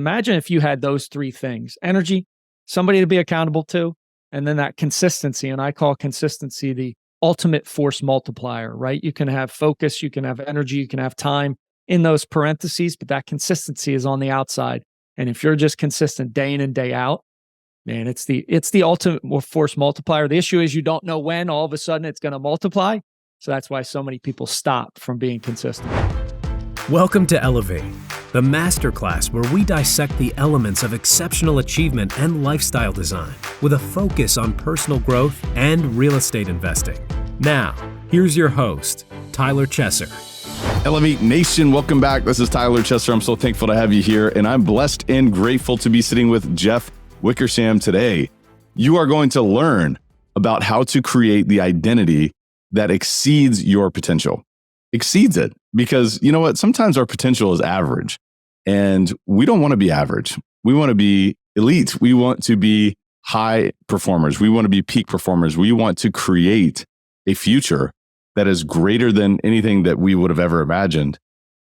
imagine if you had those three things: energy, somebody to be accountable to, and then that consistency. And I call consistency the ultimate force multiplier, right? You can have focus, you can have energy, you can have time in those parentheses, but that consistency is on the outside. And if you're just consistent day in and day out, man, it's the ultimate force multiplier. The issue is you don't know when all of a sudden it's going to multiply. So that's why so many people stop from being consistent. Welcome to Elevate, the masterclass where we dissect the elements of exceptional achievement and lifestyle design with a focus on personal growth and real estate investing. Now, here's your host, Tyler Chesser. Elevate Nation, welcome back. This is Tyler Chesser. I'm so thankful to have you here, and I'm blessed and grateful to be sitting with Jeff Wickersham today. You are going to learn about how to create the identity that exceeds your potential. Exceeds it. Because you know what? Sometimes our potential is average, and we don't want to be average. We want to be elite. We want to be high performers. We want to be peak performers. We want to create a future that is greater than anything that we would have ever imagined.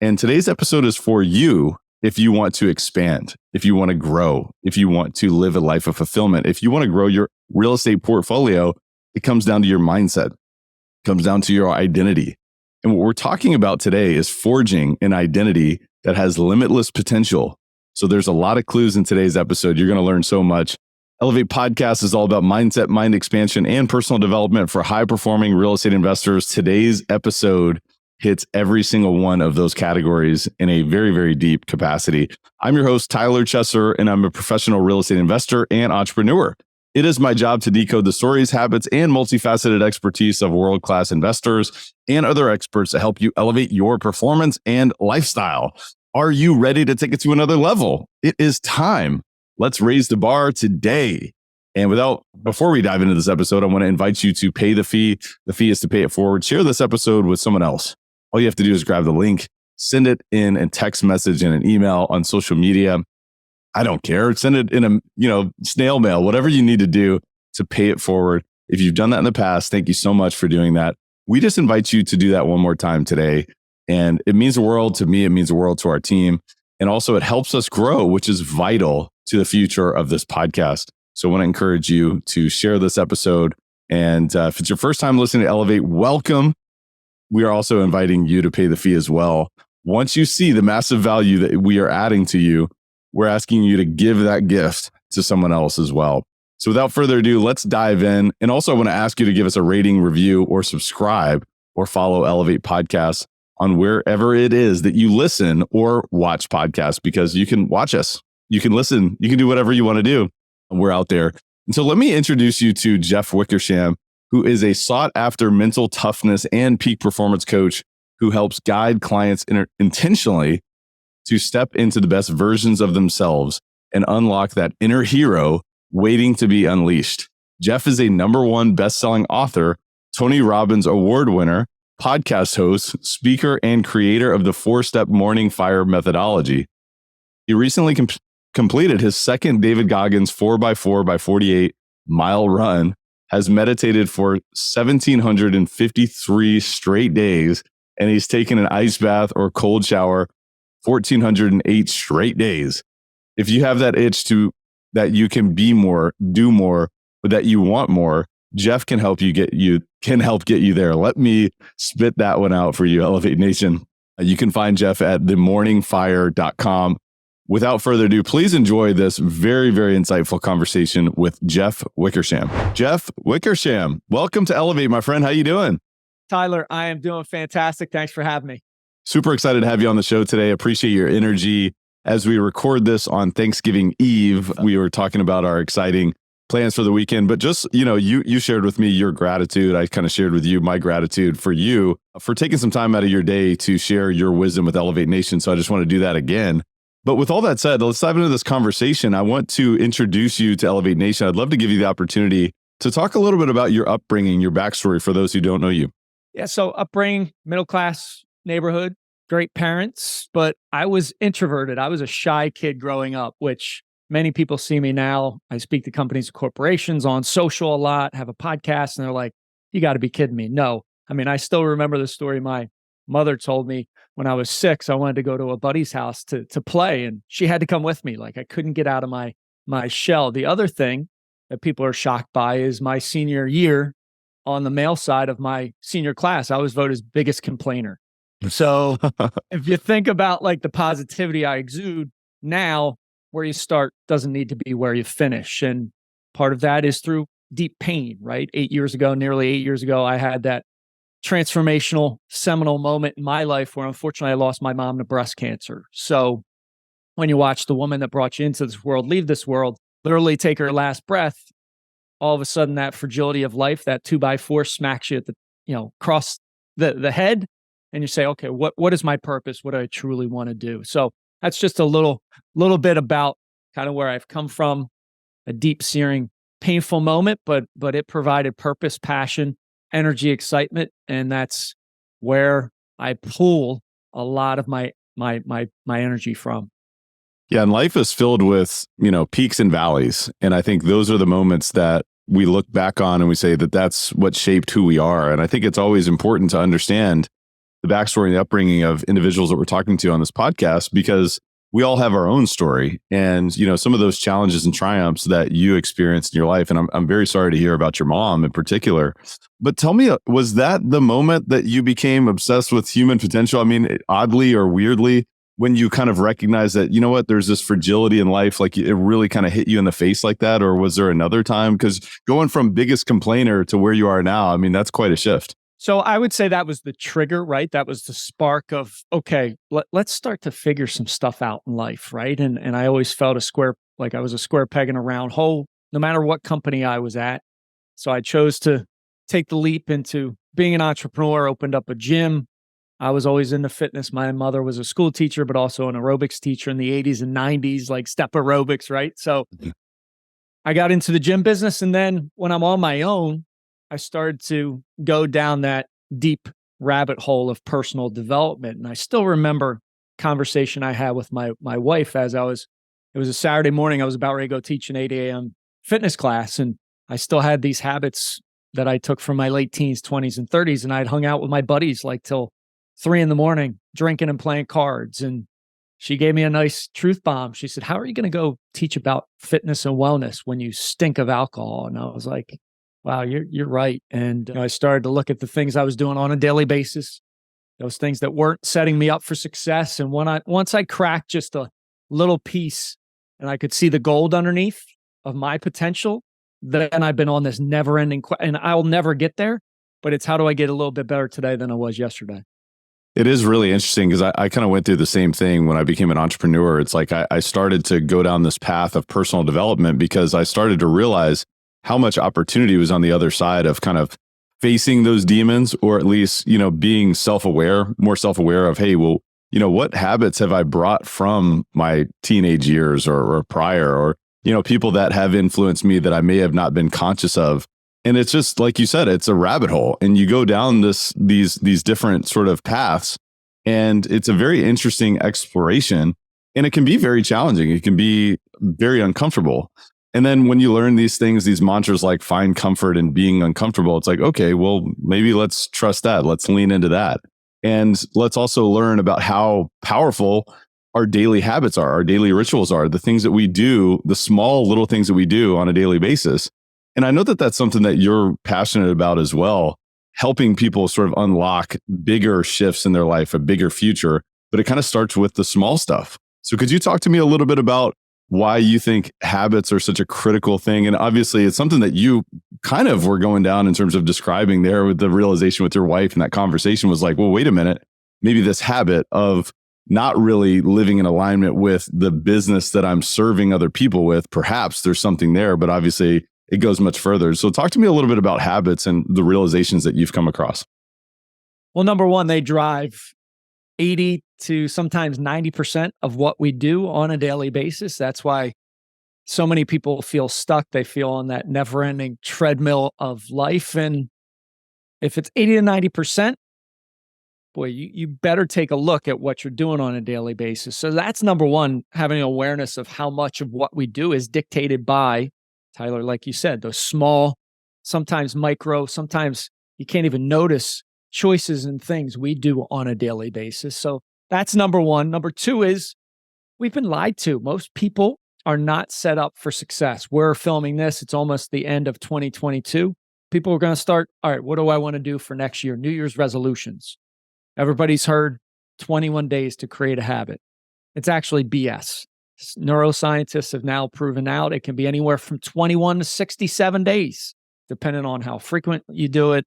And today's episode is for you if you want to expand, if you want to grow, if you want to live a life of fulfillment, if you want to grow your real estate portfolio. It comes down to your mindset. It comes down to your identity. And what we're talking about today is forging an identity that has limitless potential. So there's a lot of clues in today's episode. You're going to learn so much. Elevate Podcast is all about mindset, mind expansion, and personal development for high-performing real estate investors. Today's episode hits every single one of those categories in a very, very deep capacity. I'm your host, Tyler Chesser, and I'm a professional real estate investor and entrepreneur. It is my job to decode the stories, habits, and multifaceted expertise of world-class investors and other experts to help you elevate your performance and lifestyle. Are you ready to take it to another level? It is time. Let's raise the bar today. And before we dive into this episode, I want to invite you to pay the fee. The fee is to pay it forward. Share this episode with someone else. All you have to do is grab the link, send it in a text message and an email on social media. I don't care. Send it in a snail mail, whatever you need to do to pay it forward. If you've done that in the past, thank you so much for doing that. We just invite you to do that one more time today. And it means the world to me. It means the world to our team. And also it helps us grow, which is vital to the future of this podcast. So I want to encourage you to share this episode. And if it's your first time listening to Elevate, welcome. We are also inviting you to pay the fee as well. Once you see the massive value that we are adding to you, we're asking you to give that gift to someone else as well. So without further ado, let's dive in. And also I want to ask you to give us a rating, review, or subscribe or follow Elevate Podcasts on wherever it is that you listen or watch podcasts, because you can watch us, you can listen, you can do whatever you want to do. We're out there. And so let me introduce you to Jeff Wickersham, who is a sought after mental toughness and peak performance coach who helps guide clients intentionally to step into the best versions of themselves and unlock that inner hero waiting to be unleashed. Jeff is a #1 best-selling author, Tony Robbins Award winner, podcast host, speaker, and creator of the 4-step morning fire methodology. He recently completed his second David Goggins 4x4 by 48 mile run, has meditated for 1,753 straight days, and he's taken an ice bath or cold shower 1,408 straight days. If you have that itch that you can be more, do more, but that you want more, Jeff can help get you there. Let me spit that one out for you, Elevate Nation. You can find Jeff at themorningfire.com. Without further ado, please enjoy this very, very insightful conversation with Jeff Wickersham. Jeff Wickersham, welcome to Elevate, my friend. How you doing? Tyler, I am doing fantastic. Thanks for having me. Super excited to have you on the show today. Appreciate your energy. As we record this on Thanksgiving Eve, we were talking about our exciting plans for the weekend, but just, you shared with me your gratitude. I kind of shared with you my gratitude for you for taking some time out of your day to share your wisdom with Elevate Nation. So I just want to do that again. But with all that said, let's dive into this conversation. I want to introduce you to Elevate Nation. I'd love to give you the opportunity to talk a little bit about your upbringing, your backstory for those who don't know you. Yeah. So upbringing, middle-class neighborhood, great parents, but I was introverted. I was a shy kid growing up, which many people see me now. I speak to companies and corporations on social a lot, have a podcast, and they're like, you got to be kidding me. No. I mean, I still remember the story. My mother told me when I was 6, I wanted to go to a buddy's house to play, and she had to come with me. Like I couldn't get out of my shell. The other thing that people are shocked by is my senior year on the male side of my senior class, I was voted as biggest complainer. So if you think about like the positivity I exude now, where you start doesn't need to be where you finish. And part of that is through deep pain, right? Nearly 8 years ago, I had that transformational, seminal moment in my life where unfortunately I lost my mom to breast cancer. So when you watch the woman that brought you into this world leave this world, literally take her last breath, all of a sudden that fragility of life, that 2x4 smacks you at the, across the head. And you say, okay, what is my purpose? What do I truly want to do? So that's just a little bit about kind of where I've come from, a deep, searing, painful moment, but it provided purpose, passion, energy, excitement. And that's where I pull a lot of my energy from. Yeah, and life is filled with, peaks and valleys. And I think those are the moments that we look back on and we say that that's what shaped who we are. And I think it's always important to understand the backstory and the upbringing of individuals that we're talking to on this podcast, because we all have our own story and, some of those challenges and triumphs that you experienced in your life. And I'm very sorry to hear about your mom in particular. But tell me, was that the moment that you became obsessed with human potential? I mean, oddly or weirdly, when you kind of recognize that, there's this fragility in life, like it really kind of hit you in the face like that? Or was there another time? Because going from biggest complainer to where you are now, I mean, that's quite a shift. So I would say that was the trigger, right? That was the spark of, okay, let's start to figure some stuff out in life, right? And I always felt like I was a square peg in a round hole, no matter what company I was at. So I chose to take the leap into being an entrepreneur, opened up a gym. I was always into fitness. My mother was a school teacher, but also an aerobics teacher in the 80s and 90s, like step aerobics, right? So I got into the gym business. And then when I'm on my own, I started to go down that deep rabbit hole of personal development. And I still remember a conversation I had with my wife it was a Saturday morning. I was about ready to go teach an 8 a.m. fitness class. And I still had these habits that I took from my late teens, 20s, and 30s. And I'd hung out with my buddies like till 3 a.m, drinking and playing cards. And she gave me a nice truth bomb. She said, how are you going to go teach about fitness and wellness when you stink of alcohol? And I was like, wow, you're right. And I started to look at the things I was doing on a daily basis, those things that weren't setting me up for success. And once I cracked just a little piece and I could see the gold underneath of my potential, then I've been on this never-ending and I'll never get there, but it's how do I get a little bit better today than I was yesterday? It is really interesting because I kind of went through the same thing when I became an entrepreneur. It's like I started to go down this path of personal development because I started to realize how much opportunity was on the other side of kind of facing those demons, or at least, being more self-aware of, hey, well, what habits have I brought from my teenage years or prior, or, people that have influenced me that I may have not been conscious of. And it's just, like you said, it's a rabbit hole and you go down these different sort of paths, and it's a very interesting exploration, and it can be very challenging. It can be very uncomfortable. And then when you learn these things, these mantras like find comfort in being uncomfortable, it's like, okay, well, maybe let's trust that. Let's lean into that. And let's also learn about how powerful our daily habits are, our daily rituals are, the things that we do, the small little things that we do on a daily basis. And I know that that's something that you're passionate about as well, helping people sort of unlock bigger shifts in their life, a bigger future, but it kind of starts with the small stuff. So could you talk to me a little bit about why you think habits are such a critical thing? And obviously it's something that you kind of were going down in terms of describing there with the realization with your wife, and that conversation was like, well, wait a minute, maybe this habit of not really living in alignment with the business that I'm serving other people with, perhaps there's something there, but obviously it goes much further. So talk to me a little bit about habits and the realizations that you've come across. Well, number one, they drive 80 to sometimes 90% of what we do on a daily basis. That's why so many people feel stuck. They feel on that never-ending treadmill of life. And if it's 80 to 90%, boy, you better take a look at what you're doing on a daily basis. So that's number one, having awareness of how much of what we do is dictated by, Tyler, like you said, those small, sometimes micro, sometimes you can't even notice choices and things we do on a daily basis. So that's number one. Number two is we've been lied to. Most people are not set up for success. We're filming this. It's almost the end of 2022. People are going to start, all right, what do I want to do for next year? New Year's resolutions. Everybody's heard 21 days to create a habit. It's actually BS. Neuroscientists have now proven out it can be anywhere from 21 to 67 days, depending on how frequent you do it,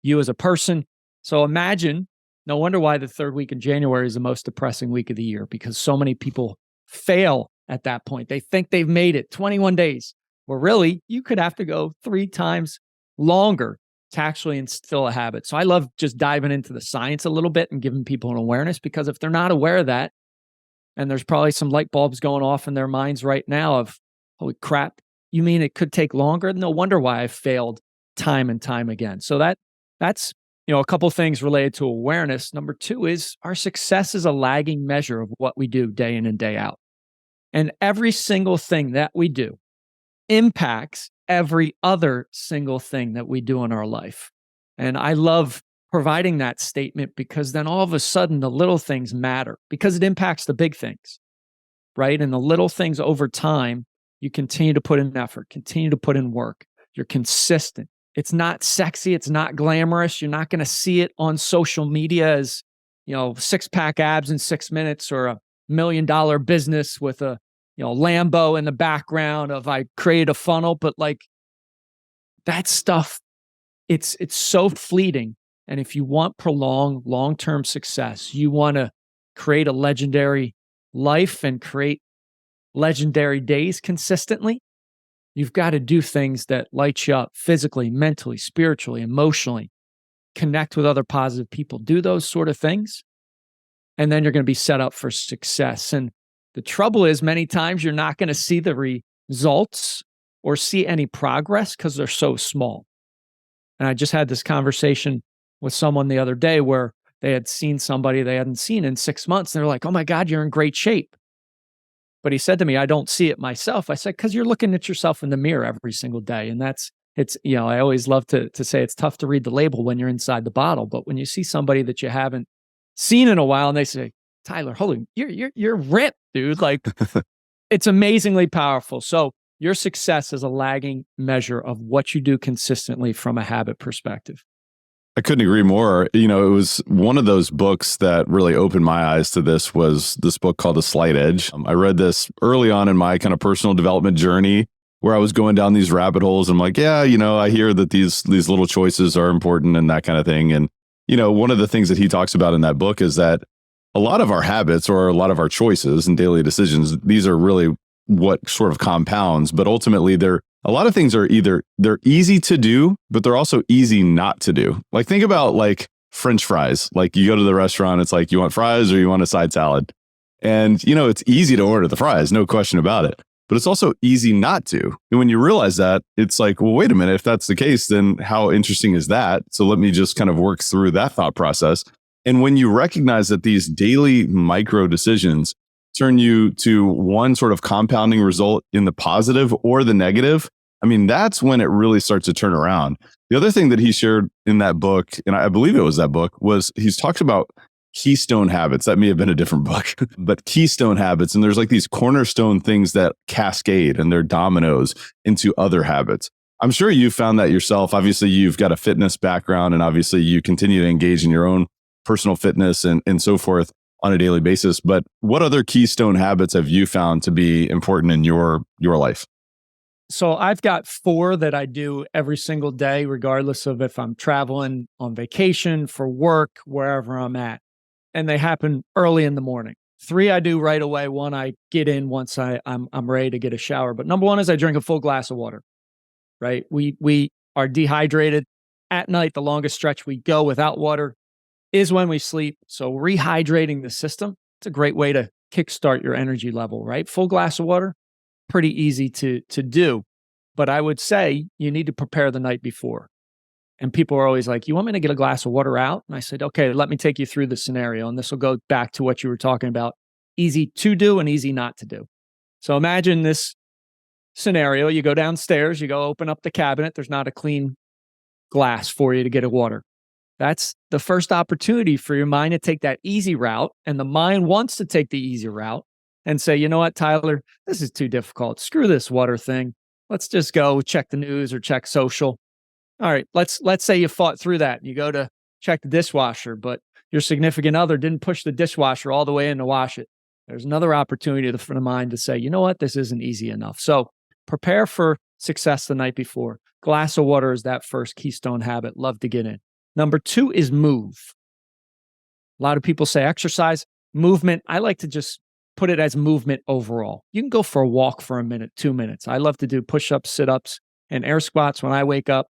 you as a person. So imagine, no wonder why the third week in January is the most depressing week of the year, because so many people fail at that point. They think they've made it 21 days. Well, really, you could have to go 3 times longer to actually instill a habit. So I love just diving into the science a little bit and giving people an awareness, because if they're not aware of that, and there's probably some light bulbs going off in their minds right now of, holy crap, you mean it could take longer? No wonder why I've failed time and time again. So that's a couple things related to awareness. Number two is our success is a lagging measure of what we do day in and day out. And every single thing that we do impacts every other single thing that we do in our life. And I love providing that statement, because then all of a sudden the little things matter, because it impacts the big things, right? And the little things over time, you continue to put in effort, continue to put in work. You're consistent. It's not sexy. It's not glamorous. You're not going to see it on social media as, 6-pack abs in 6 minutes, or $1 million business with a, Lambo in the background of I created a funnel. But like that stuff, it's so fleeting. And if you want prolonged long-term success, you want to create a legendary life and create legendary days consistently, you've got to do things that light you up physically, mentally, spiritually, emotionally, connect with other positive people, do those sort of things. And then you're going to be set up for success. And the trouble is, many times you're not going to see the results or see any progress because they're so small. And I just had this conversation with someone the other day where they had seen somebody they hadn't seen in 6 months. And they're like, oh my God, you're in great shape. But he said to me, I don't see it myself. I said, because you're looking at yourself in the mirror every single day. And I always love to say it's tough to read the label when you're inside the bottle. But when you see somebody that you haven't seen in a while and they say, Tyler, holy, you're ripped, dude. Like, it's amazingly powerful. So your success is a lagging measure of what you do consistently from a habit perspective. I couldn't agree more. It was one of those books that really opened my eyes to this, was this book called The Slight Edge. I read this early on in my kind of personal development journey, where I was going down these rabbit holes. I'm like, yeah, I hear that these little choices are important and that kind of thing. And, one of the things that he talks about in that book is that a lot of our habits, or a lot of our choices and daily decisions, these are really what sort of compounds, but ultimately a lot of things are either they're easy to do, but they're also easy not to do. Like, think about like French fries. Like, you go to the restaurant, it's like, you want fries or you want a side salad? And, it's easy to order the fries, no question about it. But it's also easy not to. And when you realize that, it's like, well, wait a minute, if that's the case, then how interesting is that? So let me just kind of work through that thought process. And when you recognize that these daily micro decisions turn you to one sort of compounding result in the positive or the negative, I mean, that's when it really starts to turn around. The other thing that he shared in that book, and I believe it was that book, was he's talked about Keystone habits. That may have been a different book, but Keystone habits. And there's like these cornerstone things that cascade, and they're dominoes into other habits. I'm sure you've found that yourself. Obviously, you've got a fitness background, and obviously you continue to engage in your own personal fitness and so forth on a daily basis. But what other keystone habits have you found to be important in your life? So I've got 4 that I do every single day, regardless of if I'm traveling, on vacation, for work, wherever I'm at. And they happen early in the morning. 3 I do right away. 1 I get in once I'm ready to get a shower. But number 1 is I drink a full glass of water, right? We are dehydrated at night. The longest stretch we go without water is when we sleep. So rehydrating the system, it's a great way to kickstart your energy level, right? Full glass of water, pretty easy to do. But I would say you need to prepare the night before. And people are always like, you want me to get a glass of water out? And I said, okay, let me take you through the scenario. And this will go back to what you were talking about, easy to do and easy not to do. So imagine this scenario. You go downstairs, you go open up the cabinet. There's not a clean glass for you to get a water. That's the first opportunity for your mind to take that easy route. And the mind wants to take the easy route and say, you know what, Tyler, this is too difficult. Screw this water thing. Let's just go check the news or check social. All right, let's say you fought through that and you go to check the dishwasher, but your significant other didn't push the dishwasher all the way in to wash it. There's another opportunity for the mind to say, you know what, this isn't easy enough. So prepare for success the night before. Glass of water is that first keystone habit. Love to get in. Number 2 is move. A lot of people say exercise, movement. I like to just put it as movement overall. You can go for a walk for a minute, 2 minutes. I love to do push-ups, sit-ups, and air squats when I wake up.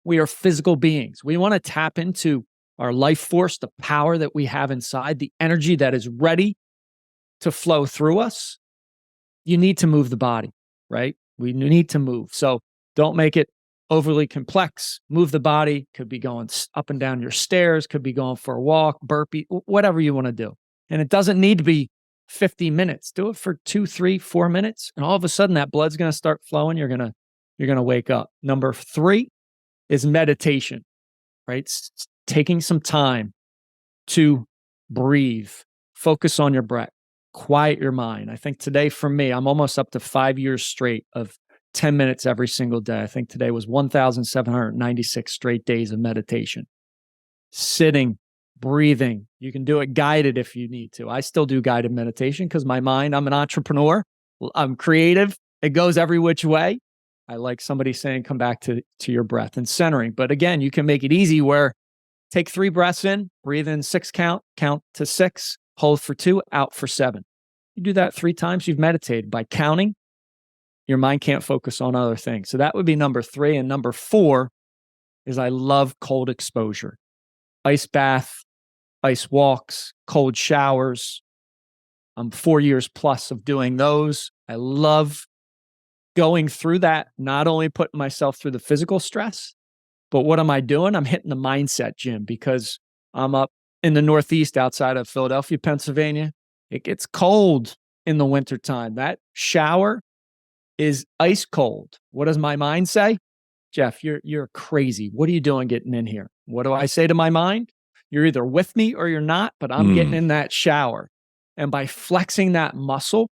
We are physical beings. We want to tap into our life force, the power that we have inside, the energy that is ready to flow through us. You need to move the body, right? We need to move. So don't make it overly complex. Move the body. Could be going up and down your stairs, could be going for a walk, burpee, whatever you want to do. And it doesn't need to be 50 minutes. Do it for 2, 3, 4 minutes. And all of a sudden that blood's going to start flowing. You're going to wake up. Number 3 is meditation, right? Taking some time to breathe, focus on your breath, quiet your mind. I think today for me, I'm almost up to 5 years straight of 10 minutes every single day. I think today was 1,796 straight days of meditation. Sitting, breathing. You can do it guided if you need to. I still do guided meditation because my mind, I'm an entrepreneur. I'm creative. It goes every which way. I like somebody saying, come back to your breath and centering. But again, you can make it easy where take 3 breaths in, breathe in 6 count to 6, hold for 2, out for 7. You do that 3 times, you've meditated. By counting, your mind can't focus on other things. So that would be number 3. And number 4 is I love cold exposure. Ice bath, ice walks, cold showers. I'm 4 years plus of doing those. I love going through that, not only putting myself through the physical stress, but what am I doing? I'm hitting the mindset gym because I'm up in the Northeast outside of Philadelphia, Pennsylvania. It gets cold in the wintertime. That shower is ice cold. What does my mind say? Jeff, you're crazy. What are you doing getting in here? What do I say to my mind? You're either with me or you're not, but I'm getting in that shower. And by flexing that muscle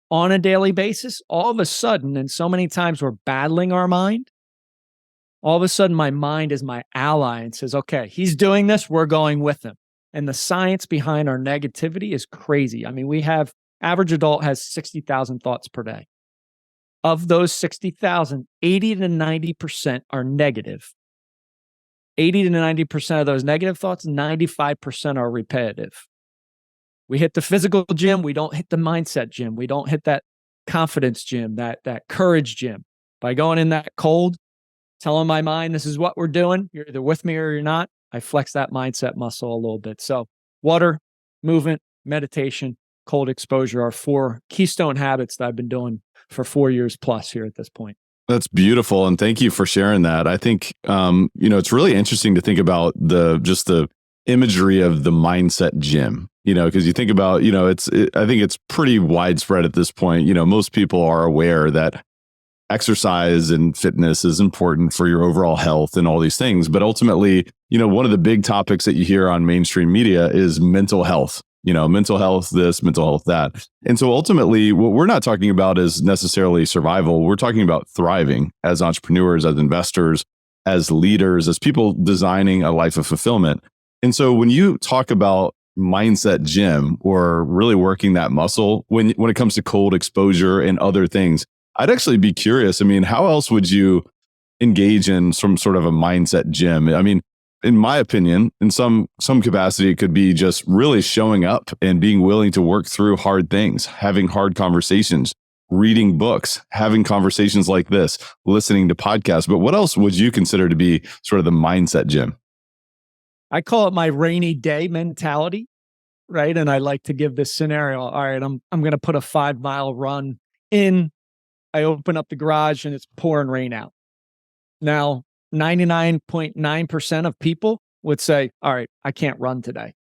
on a daily basis, all of a sudden, and so many times we're battling our mind, all of a sudden my mind is my ally and says, okay, he's doing this, we're going with him. And the science behind our negativity is crazy. I mean, average adult has 60,000 thoughts per day. Of those 60,000, 80 to 90% are negative. 80 to 90% of those negative thoughts, 95% are repetitive. We hit the physical gym. We don't hit the mindset gym. We don't hit that confidence gym, that courage gym. By going in that cold, telling my mind, this is what we're doing. You're either with me or you're not. I flex that mindset muscle a little bit. So water, movement, meditation, cold exposure are 4 keystone habits that I've been doing for 4 years plus here at this point. That's beautiful. And thank you for sharing that. I think, it's really interesting to think about the imagery of the mindset gym, because you think about, I think it's pretty widespread at this point. Most people are aware that exercise and fitness is important for your overall health and all these things. But ultimately, one of the big topics that you hear on mainstream media is mental health. Mental health this, mental health that. And so ultimately, what we're not talking about is necessarily survival. We're talking about thriving as entrepreneurs, as investors, as leaders, as people designing a life of fulfillment. And so when you talk about mindset gym or really working that muscle, when it comes to cold exposure and other things, I'd actually be curious. I mean, how else would you engage in some sort of a mindset gym? I mean, in my opinion, in some capacity, it could be just really showing up and being willing to work through hard things, having hard conversations, reading books, having conversations like this, listening to podcasts. But what else would you consider to be sort of the mindset gym? I call it my rainy day mentality, right? And I like to give this scenario. All right, I'm going to put a 5-mile run in. I open up the garage and it's pouring rain out. Now, 99.9% of people would say, all right, I can't run today.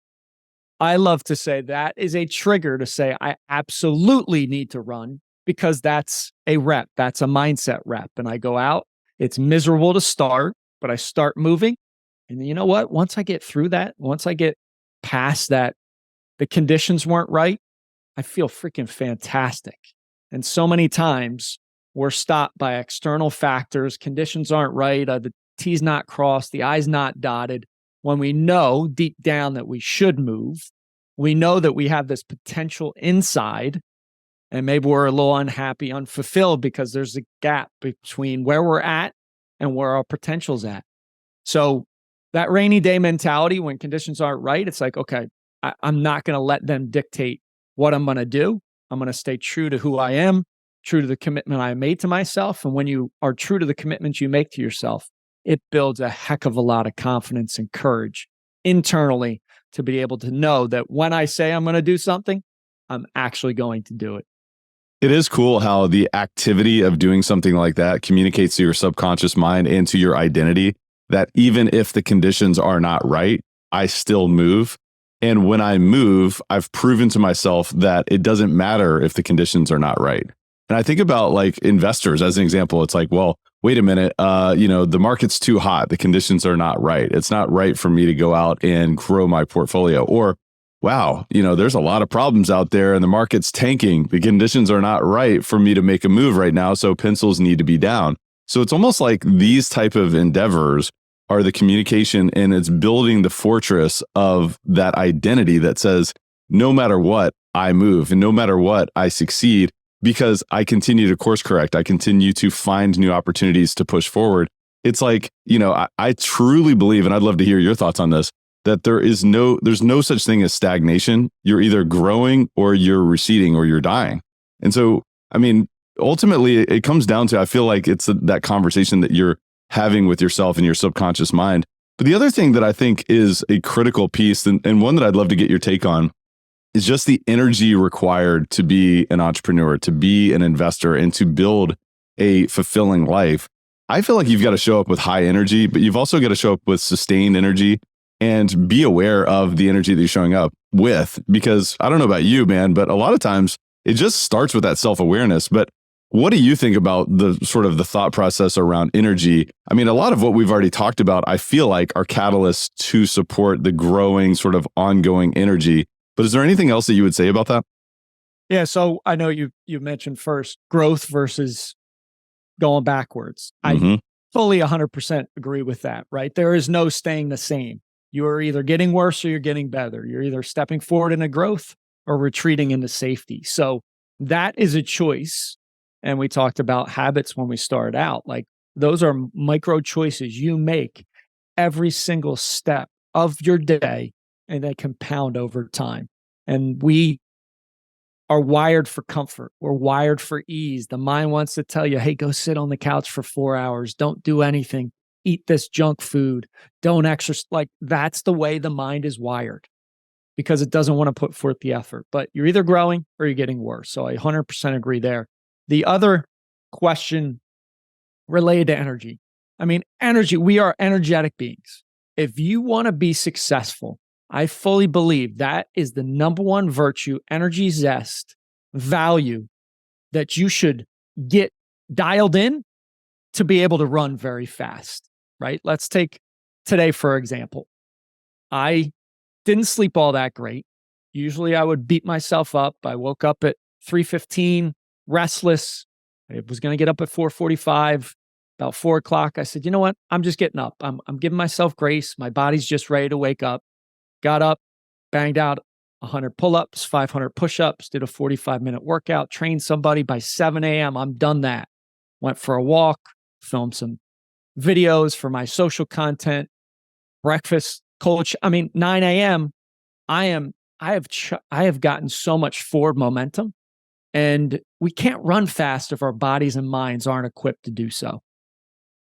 I love to say that is a trigger to say, I absolutely need to run because that's a rep. That's a mindset rep. And I go out, it's miserable to start, but I start moving And you know what? Once I get through that, once I get past that, the conditions weren't right, I feel freaking fantastic. And so many times we're stopped by external factors, conditions aren't right, the T's not crossed, the I's not dotted. When we know deep down that we should move, we know that we have this potential inside, and maybe we're a little unhappy, unfulfilled because there's a gap between where we're at and where our potential's at. So that rainy day mentality, when conditions aren't right, it's like, okay, I'm not going to let them dictate what I'm going to do. I'm going to stay true to who I am, true to the commitment I made to myself. And when you are true to the commitments you make to yourself, it builds a heck of a lot of confidence and courage internally to be able to know that when I say I'm going to do something, I'm actually going to do it. It is cool how the activity of doing something like that communicates to your subconscious mind and to your identity that even if the conditions are not right, I still move. And when I move, I've proven to myself that it doesn't matter if the conditions are not right. And I think about like investors as an example. It's like, well, wait a minute, the market's too hot. The conditions are not right. It's not right for me to go out and grow my portfolio. Or, wow, there's a lot of problems out there and the market's tanking. The conditions are not right for me to make a move right now. So pencils need to be down. So it's almost like these type of endeavors are the communication, and it's building the fortress of that identity that says, no matter what, I move, and no matter what, I succeed because I continue to course correct. I continue to find new opportunities to push forward. It's like, I truly believe, and I'd love to hear your thoughts on this, that there's no such thing as stagnation. You're either growing or you're receding or you're dying. And so, ultimately it comes down to, I feel like it's that conversation that you're having with yourself and your subconscious mind. But the other thing that I think is a critical piece, and one that I'd love to get your take on, is just the energy required to be an entrepreneur, to be an investor, and to build a fulfilling life. I feel like you've got to show up with high energy, but you've also got to show up with sustained energy and be aware of the energy that you're showing up with. Because I don't know about you, man, but a lot of times it just starts with that self-awareness. But what do you think about the sort of the thought process around energy? A lot of what we've already talked about, I feel like are catalysts to support the growing sort of ongoing energy. But is there anything else that you would say about that? Yeah. So I know you mentioned first growth versus going backwards. I fully 100% agree with that, right? There is no staying the same. You are either getting worse or you're getting better. You're either stepping forward into growth or retreating into safety. So that is a choice. And we talked about habits when we started out. Like those are micro choices you make every single step of your day, and they compound over time. And we are wired for comfort. We're wired for ease. The mind wants to tell you, hey, go sit on the couch for 4 hours. Don't do anything. Eat this junk food. Don't exercise. Like that's the way the mind is wired because it doesn't want to put forth the effort. But you're either growing or you're getting worse. So I 100% agree there. The other question related to energy. Energy, we are energetic beings. If you want to be successful, I fully believe that is the number one virtue, energy, zest, value that you should get dialed in to be able to run very fast, right? Let's take today, for example. I didn't sleep all that great. Usually I would beat myself up. I woke up at 3:15. Restless. I was going to get up at 4:45. About 4 o'clock, I said, you know what? I'm just getting up. I'm giving myself grace. My body's just ready to wake up. Got up, banged out 100 pull-ups, 500 push-ups, did a 45-minute workout, trained somebody. By 7 a.m., I'm done that. Went for a walk, filmed some videos for my social content, breakfast, coach. 9 a.m., I have gotten so much forward momentum. And we can't run fast if our bodies and minds aren't equipped to do so.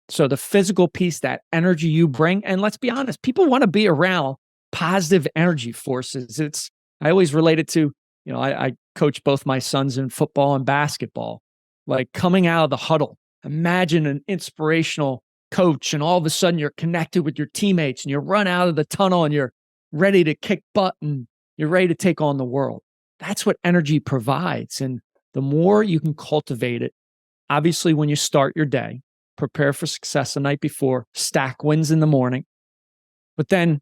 So the physical piece, that energy you bring, and let's be honest, people want to be around positive energy forces. I always relate it to, I coach both my sons in football and basketball, like coming out of the huddle. Imagine an inspirational coach and all of a sudden you're connected with your teammates and you run out of the tunnel and you're ready to kick butt and you're ready to take on the world. That's what energy provides. And the more you can cultivate it, obviously, when you start your day, prepare for success the night before, stack wins in the morning. But then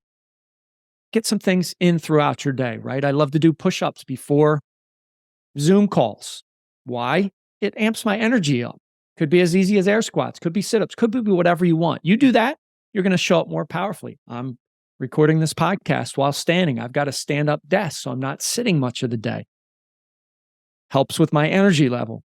get some things in throughout your day, right? I love to do push-ups before Zoom calls. Why? It amps my energy up. Could be as easy as air squats, could be sit-ups, could be whatever you want. You do that, you're going to show up more powerfully. I'm recording this podcast while standing. I've got a stand-up desk, so I'm not sitting much of the day. Helps with my energy level.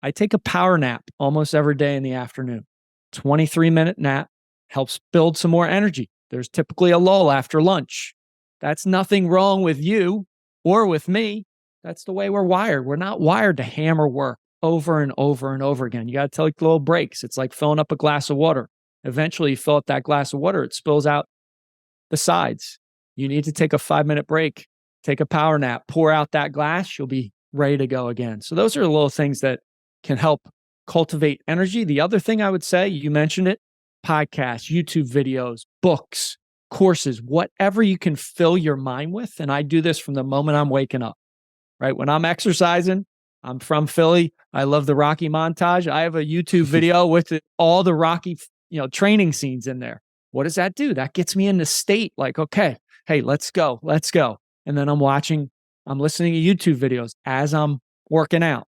I take a power nap almost every day in the afternoon. 23-minute nap helps build some more energy. There's typically a lull after lunch. That's nothing wrong with you or with me. That's the way we're wired. We're not wired to hammer work over and over and over again. You got to take little breaks. It's like filling up a glass of water. Eventually, you fill up that glass of water, it spills out the sides. You need to take a 5-minute break, take a power nap, pour out that glass, you'll be ready to go again. So those are the little things that can help cultivate energy. The other thing I would say, you mentioned it, podcasts, YouTube videos, books, courses, whatever you can fill your mind with. And I do this from the moment I'm waking up, right? When I'm exercising, I'm from Philly. I love the Rocky montage. I have a YouTube video with all the Rocky, training scenes in there. What does that do? That gets me in the state like, okay, hey, let's go. And then I'm listening to YouTube videos as I'm working out.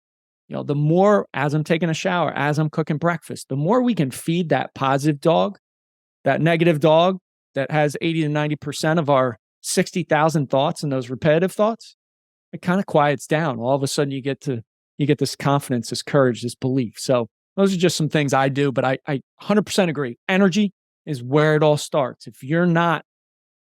The more, as I'm taking a shower, as I'm cooking breakfast, the more we can feed that positive dog, that negative dog that has 80 to 90% of our 60,000 thoughts and those repetitive thoughts, it kind of quiets down. All of a sudden you get this confidence, this courage, this belief. So those are just some things I do, but I 100% agree. Energy is where it all starts. If you're not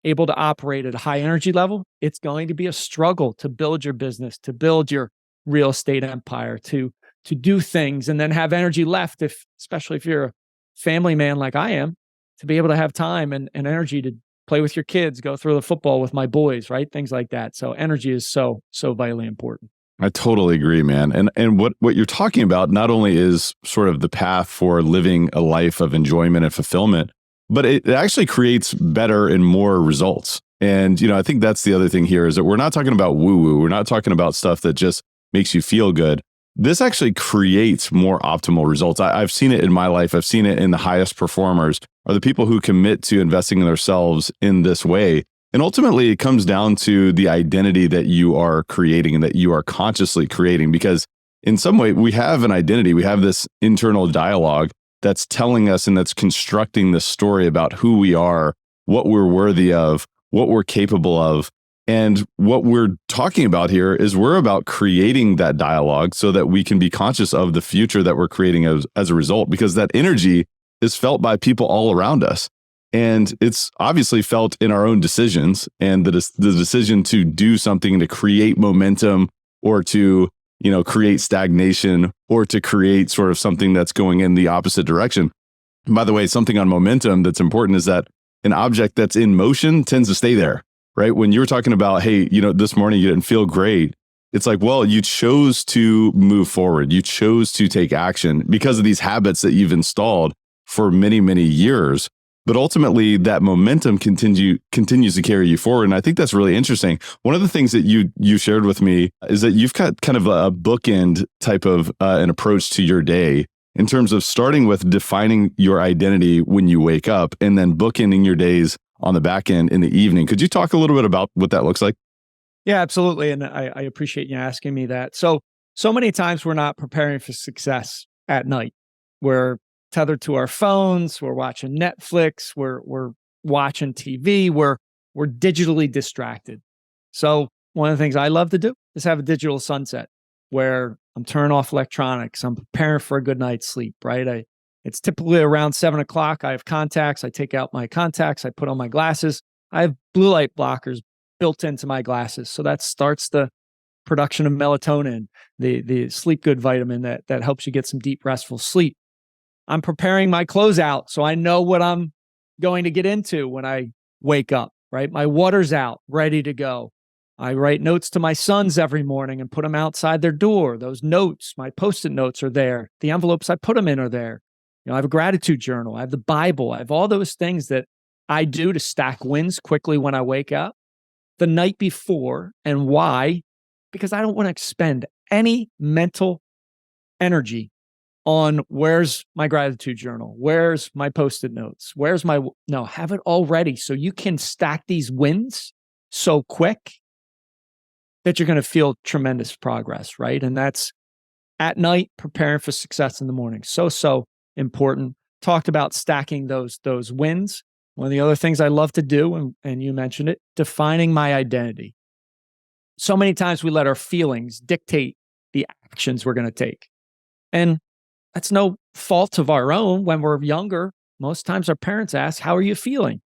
able to operate at a high energy level, it's going to be a struggle to build your business, to build your real estate empire, to do things and then have energy left, especially if you're a family man like I am, to be able to have time and energy to play with your kids, go through the football with my boys, right? Things like that. So energy is so vitally important. I totally agree, man. And what you're talking about not only is sort of the path for living a life of enjoyment and fulfillment, but it actually creates better and more results. And, I think that's the other thing here is that we're not talking about woo-woo. We're not talking about stuff that just makes you feel good. This actually creates more optimal results. I've seen it in my life. I've seen it in the highest performers are the people who commit to investing in themselves in this way. And ultimately, it comes down to the identity that you are creating and that you are consciously creating. Because in some way, we have an identity. We have this internal dialogue that's telling us and that's constructing this story about who we are, what we're worthy of, what we're capable of. And what we're talking about here is we're about creating that dialogue so that we can be conscious of the future that we're creating as a result, because that energy is felt by people all around us. And it's obviously felt in our own decisions and the decision to do something to create momentum or to, create stagnation or to create sort of something that's going in the opposite direction. And by the way, something on momentum that's important is that an object that's in motion tends to stay there. Right? When you were talking about, hey, this morning you didn't feel great. It's like, well, you chose to move forward. You chose to take action because of these habits that you've installed for many, many years. But ultimately, that momentum continues to carry you forward. And I think that's really interesting. One of the things that you shared with me is that you've got kind of a bookend type of an approach to your day in terms of starting with defining your identity when you wake up and then bookending your days on the back end in the evening. Could you talk a little bit about what that looks like? Yeah, absolutely. And I appreciate you asking me that. So many times we're not preparing for success at night. We're tethered to our phones. We're watching Netflix. We're watching TV. We're digitally distracted. So one of the things I love to do is have a digital sunset where I'm turning off electronics. I'm preparing for a good night's sleep, right? It's typically around 7 o'clock. I have contacts. I take out my contacts. I put on my glasses. I have blue light blockers built into my glasses. So that starts the production of melatonin, the sleep good vitamin that helps you get some deep, restful sleep. I'm preparing my clothes out so I know what I'm going to get into when I wake up, right? My water's out, ready to go. I write notes to my sons every morning and put them outside their door. Those notes, my Post-it notes are there. The envelopes I put them in are there. I have a gratitude journal. I have the Bible. I have all those things that I do to stack wins quickly when I wake up the night before. And why? Because I don't want to expend any mental energy on where's my gratitude journal? Where's my Post-it notes? Have it all ready so you can stack these wins so quick that you're going to feel tremendous progress, right? And that's at night, preparing for success in the morning. So important. Talked about stacking those wins. One of the other things I love to do, and you mentioned it, defining my identity. So many times we let our feelings dictate the actions we're going to take. And that's no fault of our own. When we're younger, most times our parents ask, "How are you feeling?"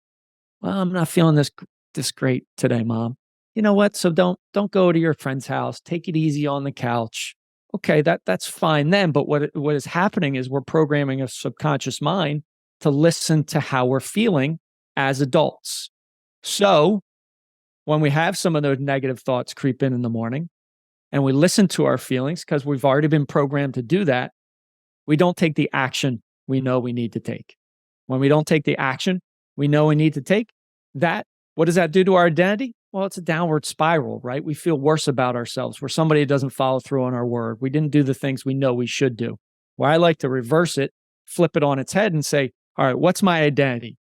"Well, I'm not feeling this great today, Mom." "You know what? So don't go to your friend's house. Take it easy on the couch." Okay, that's fine then. But what is happening is we're programming a subconscious mind to listen to how we're feeling as adults. So when we have some of those negative thoughts creep in the morning and we listen to our feelings because we've already been programmed to do that, we don't take the action we know we need to take. When we don't take the action we know we need to take, what does that do to our identity? Well, it's a downward spiral, right? We feel worse about ourselves. We're somebody who doesn't follow through on our word. We didn't do the things we know we should do. Where I like to reverse it, flip it on its head and say, all right, what's my identity?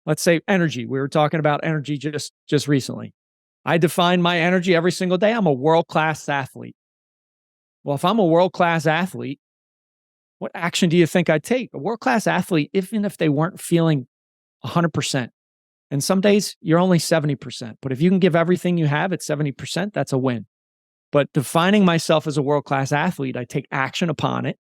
Let's say energy. We were talking about energy just recently. I define my energy every single day. I'm a world-class athlete. Well, if I'm a world-class athlete, what action do you think I'd take? A world-class athlete, even if they weren't feeling 100%. And some days you're only 70%. But if you can give everything you have at 70%, that's a win. But defining myself as a world-class athlete, I take action upon it.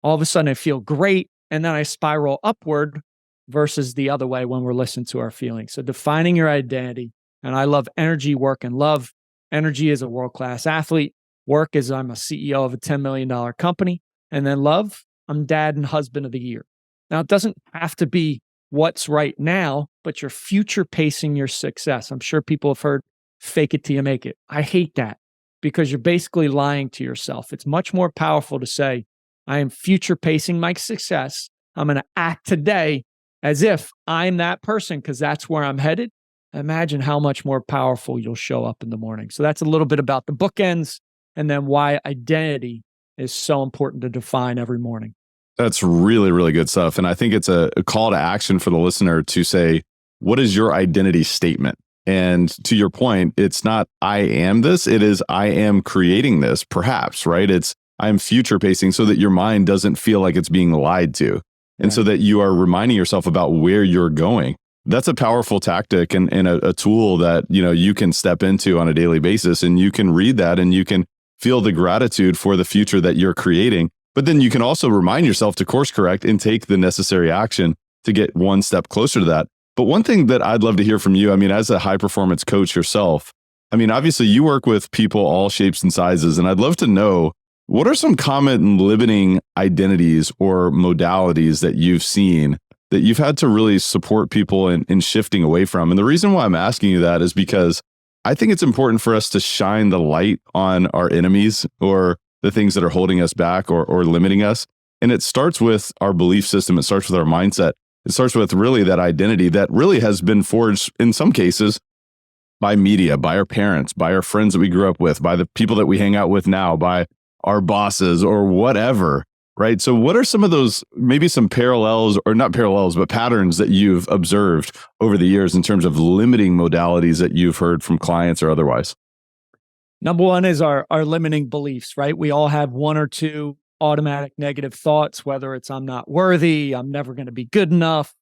All of a sudden I feel great. And then I spiral upward versus the other way when we're listening to our feelings. So defining your identity. And I love energy, work, and love. Energy is a world-class athlete. Work is I'm a CEO of a $10 million company. And then love, I'm dad and husband of the year. Now, it doesn't have to be what's right now, but you're future pacing your success. I'm sure people have heard fake it till you make it. I hate that because you're basically lying to yourself. It's much more powerful to say, I am future pacing my success. I'm going to act today as if I'm that person because that's where I'm headed. Imagine how much more powerful you'll show up in the morning. So that's a little bit about the bookends and then why identity is so important to define every morning. That's really, really good stuff. And I think it's a call to action for the listener to say, what is your identity statement? And to your point, it's not I am this, it is I am creating this, perhaps, right? It's I'm future pacing so that your mind doesn't feel like it's being lied to. And so that you are reminding yourself about where you're going. That's a powerful tactic and a tool that you can step into on a daily basis. And you can read that and you can feel the gratitude for the future that you're creating. But then you can also remind yourself to course correct and take the necessary action to get one step closer to that. But one thing that I'd love to hear from you, as a high performance coach yourself, obviously you work with people all shapes and sizes, and I'd love to know what are some common limiting identities or modalities that you've seen that you've had to really support people in shifting away from. And the reason why I'm asking you that is because I think it's important for us to shine the light on our enemies or the things that are holding us back or limiting us. And it starts with our belief system. It starts with our mindset. It starts with really that identity that really has been forged in some cases by media, by our parents, by our friends that we grew up with, by the people that we hang out with now, by our bosses or whatever, right? So what are some of those, maybe some parallels or not parallels, but patterns that you've observed over the years in terms of limiting modalities that you've heard from clients or otherwise? Number one is our limiting beliefs, right? We all have one or two automatic negative thoughts, whether it's I'm not worthy, I'm never going to be good enough.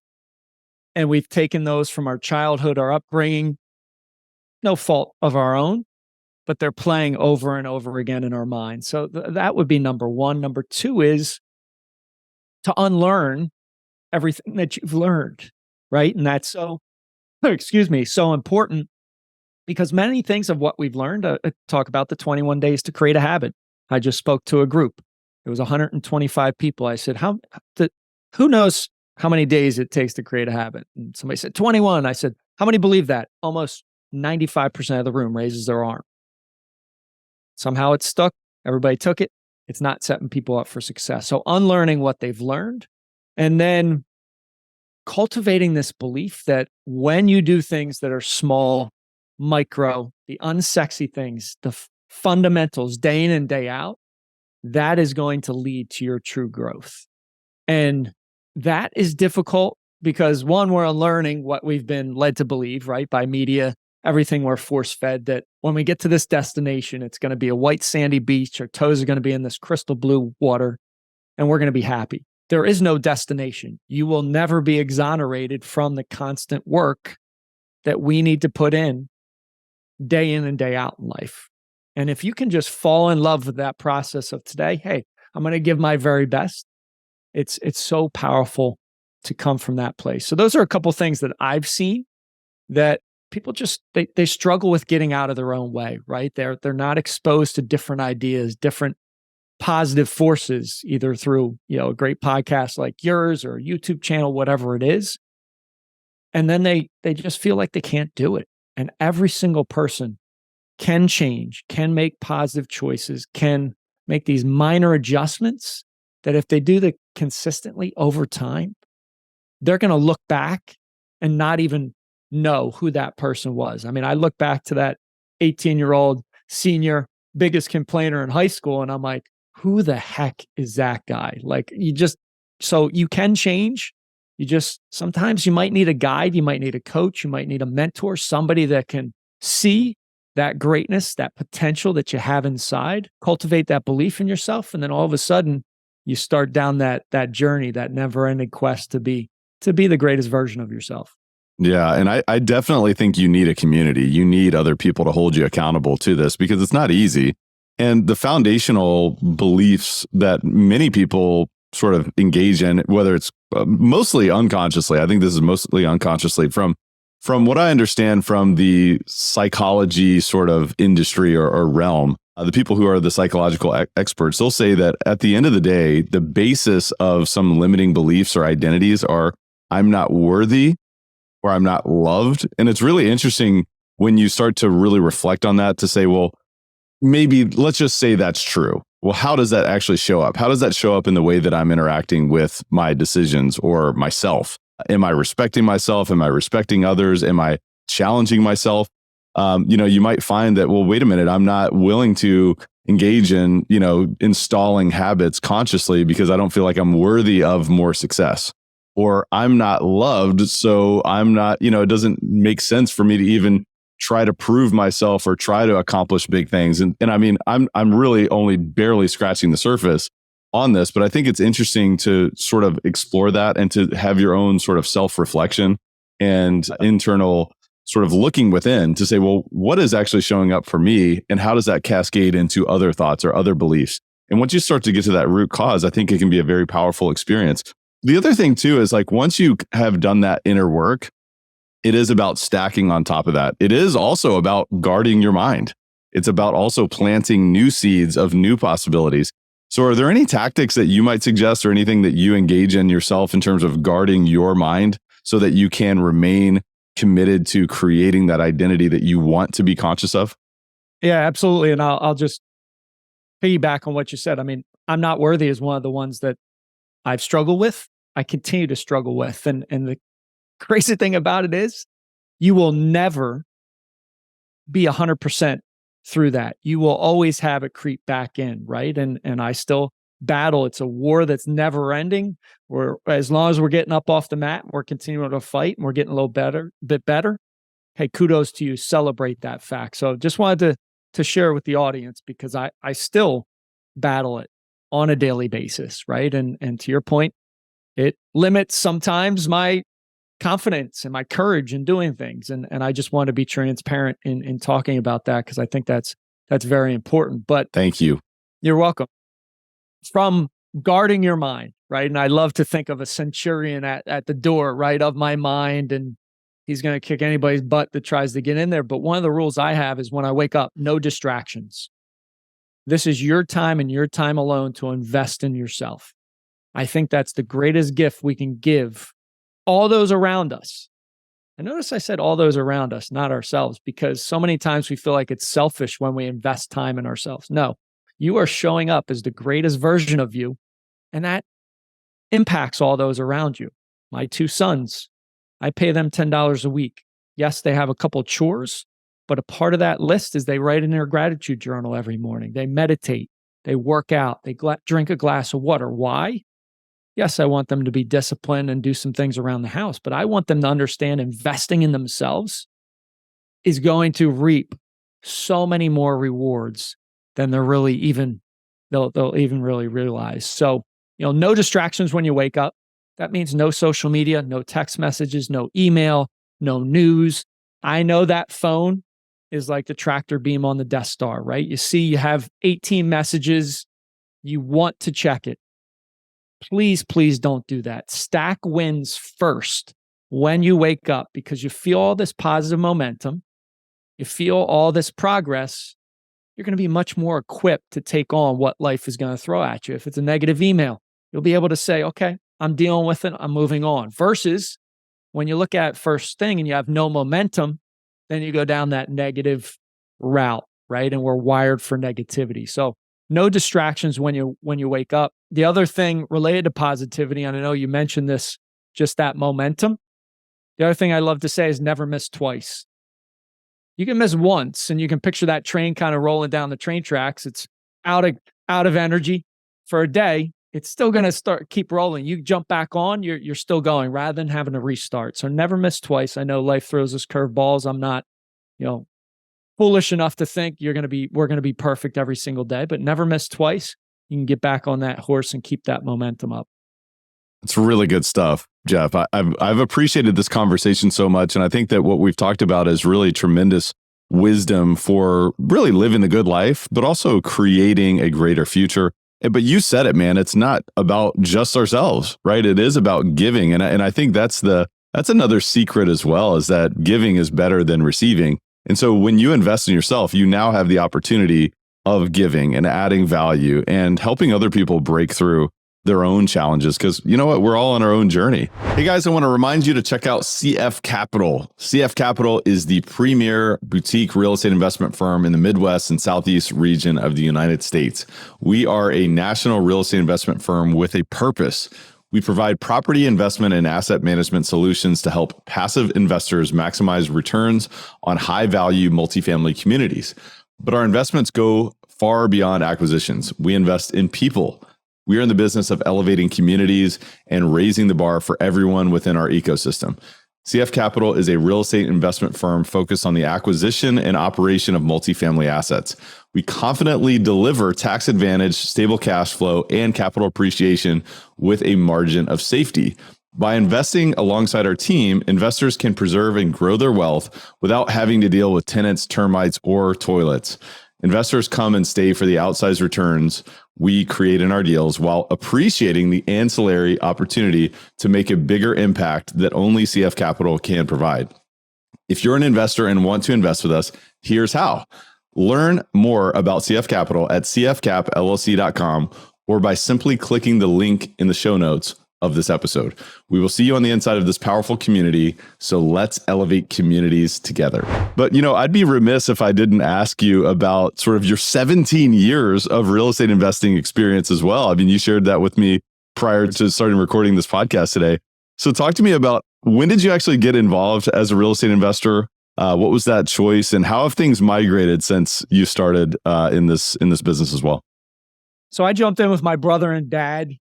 And we've taken those from our childhood, our upbringing, no fault of our own, but they're playing over and over again in our mind. So that would be number one. Number two is to unlearn everything that you've learned, right? And that's so important. Because many things of what we've learned, talk about the 21 days to create a habit. I just spoke to a group. It was 125 people. I said, who knows how many days it takes to create a habit? And somebody said 21. I said, how many believe that? Almost 95% of the room raises their arm. Somehow it stuck. Everybody took it. It's not setting people up for success. So unlearning what they've learned and then cultivating this belief that when you do things that are small, micro, the unsexy things, the fundamentals day in and day out, that is going to lead to your true growth. And that is difficult because one, we're unlearning what we've been led to believe, right? By media, everything we're force fed, that when we get to this destination, it's going to be a white sandy beach, our toes are going to be in this crystal blue water, and we're going to be happy. There is no destination. You will never be exonerated from the constant work that we need to put in day in and day out in life. And if you can just fall in love with that process of today, hey, I'm going to give my very best. It's so powerful to come from that place. So those are a couple of things that I've seen that people just, they struggle with getting out of their own way, right? They're not exposed to different ideas, different positive forces, either through, a great podcast like yours or a YouTube channel, whatever it is. And then they just feel like they can't do it. And every single person can change, can make positive choices, can make these minor adjustments that if they do that consistently over time, they're going to look back and not even know who that person was. I mean, I look back to that 18-year-old senior, biggest complainer in high school, and I'm like, who the heck is that guy? Like, so you can change. Sometimes you might need a guide, you might need a coach, you might need a mentor, somebody that can see that greatness, that potential that you have inside, cultivate that belief in yourself. And then all of a sudden you start down that journey, that never ending quest to be the greatest version of yourself. Yeah. And I definitely think you need a community. You need other people to hold you accountable to this because it's not easy. And the foundational beliefs that many people sort of engage in, whether it's mostly unconsciously, I think this is mostly unconsciously from what I understand from the psychology sort of industry or realm, the people who are the psychological experts, they'll say that at the end of the day, the basis of some limiting beliefs or identities are I'm not worthy or I'm not loved. And it's really interesting when you start to really reflect on that to say, well, maybe let's just say that's true. Well, how does that actually show up? How does that show up in the way that I'm interacting with my decisions or myself? Am I respecting myself? Am I respecting others? Am I challenging myself? You might find that, well, wait a minute, I'm not willing to engage in, installing habits consciously because I don't feel like I'm worthy of more success. Or I'm not loved, so I'm not, it doesn't make sense for me to even try to prove myself or try to accomplish big things. And I mean, I'm really only barely scratching the surface on this, but I think it's interesting to sort of explore that and to have your own sort of self-reflection and internal sort of looking within to say, well, what is actually showing up for me and how does that cascade into other thoughts or other beliefs? And once you start to get to that root cause, I think it can be a very powerful experience. The other thing too is like once you have done that inner work, it is about stacking on top of that. It is also about guarding your mind. It's about also planting new seeds of new possibilities. So are there any tactics that you might suggest or anything that you engage in yourself in terms of guarding your mind so that you can remain committed to creating that identity that you want to be conscious of? Yeah, absolutely. And I'll just piggyback on what you said. I mean, I'm not worthy is one of the ones that I've struggled with. I continue to struggle with. And the crazy thing about it is you will never be 100% through that. You will always have it creep back in, right? And I still battle. It's a war that's never ending. As long as we're getting up off the mat, we're continuing to fight and we're getting a bit better. Hey, kudos to you. Celebrate that fact. So just wanted to share with the audience because I still battle it on a daily basis, right? And to your point, it limits sometimes my confidence and my courage in doing things. And I just want to be transparent in talking about that because I think that's very important. But thank you. You're welcome. From guarding your mind, right? And I love to think of a centurion at the door, right, of my mind, and he's going to kick anybody's butt that tries to get in there. But one of the rules I have is when I wake up, no distractions. This is your time and your time alone to invest in yourself. I think that's the greatest gift we can give all those around us. And notice I said all those around us, not ourselves, because so many times we feel like it's selfish when we invest time in ourselves. No, you are showing up as the greatest version of you, and that impacts all those around you. My two sons, I pay them $10 a week. Yes, they have a couple chores, but a part of that list is they write in their gratitude journal every morning. They meditate. they work out, they drink a glass of water. Why? Yes, I want them to be disciplined and do some things around the house, but I want them to understand investing in themselves is going to reap so many more rewards than they'll even really realize. So, no distractions when you wake up. That means no social media, no text messages, no email, no news. I know that phone is like the tractor beam on the Death Star, right? You see, you have 18 messages. You want to check it. Please don't do that. Stack wins first when you wake up because you feel all this positive momentum. You feel all this progress. You're going to be much more equipped to take on what life is going to throw at you. If it's a negative email, you'll be able to say, okay, I'm dealing with it. I'm moving on. Versus when you look at first thing and you have no momentum, then you go down that negative route, right? And we're wired for negativity. So no distractions when you wake up. The other thing related to positivity, and I know you mentioned this, just that momentum. The other thing I love to say is never miss twice. You can miss once and you can picture that train kind of rolling down the train tracks. It's out of energy for a day. It's still going to keep rolling. You jump back on, you're still going rather than having to restart. So never miss twice. I know life throws us curveballs. I'm not, foolish enough to think we're going to be perfect every single day, but never miss twice. You can get back on that horse and keep that momentum up. It's really good stuff, Jeff. I've appreciated this conversation so much. And I think that what we've talked about is really tremendous wisdom for really living the good life, but also creating a greater future. But you said it, man. It's not about just ourselves, right? It is about giving. And I think that's another secret as well, is that giving is better than receiving. And so when you invest in yourself, you now have the opportunity of giving and adding value and helping other people break through their own challenges. Because you know what? We're all on our own journey. Hey guys, I want to remind you to check out CF Capital. CF Capital is the premier boutique real estate investment firm in the Midwest and Southeast region of the United States. We are a national real estate investment firm with a purpose. We provide property investment and asset management solutions to help passive investors maximize returns on high-value multifamily communities. But our investments go far beyond acquisitions. We invest in people. We are in the business of elevating communities and raising the bar for everyone within our ecosystem. CF Capital is a real estate investment firm focused on the acquisition and operation of multifamily assets. We confidently deliver tax-advantaged, stable cash flow and capital appreciation with a margin of safety. By investing alongside our team, investors can preserve and grow their wealth without having to deal with tenants, termites, or toilets. Investors come and stay for the outsized returns we create in our deals while appreciating the ancillary opportunity to make a bigger impact that only CF Capital can provide. If you're an investor and want to invest with us, here's how. Learn more about CF Capital at cfcapllc.com or by simply clicking the link in the show notes of this episode. We will see you on the inside of this powerful community. So let's elevate communities together. But, I'd be remiss if I didn't ask you about sort of your 17 years of real estate investing experience as well. I mean, you shared that with me prior to starting recording this podcast today. So talk to me about, when did you actually get involved as a real estate investor? What was that choice, and how have things migrated since you started in this business as well? So I jumped in with my brother and dad,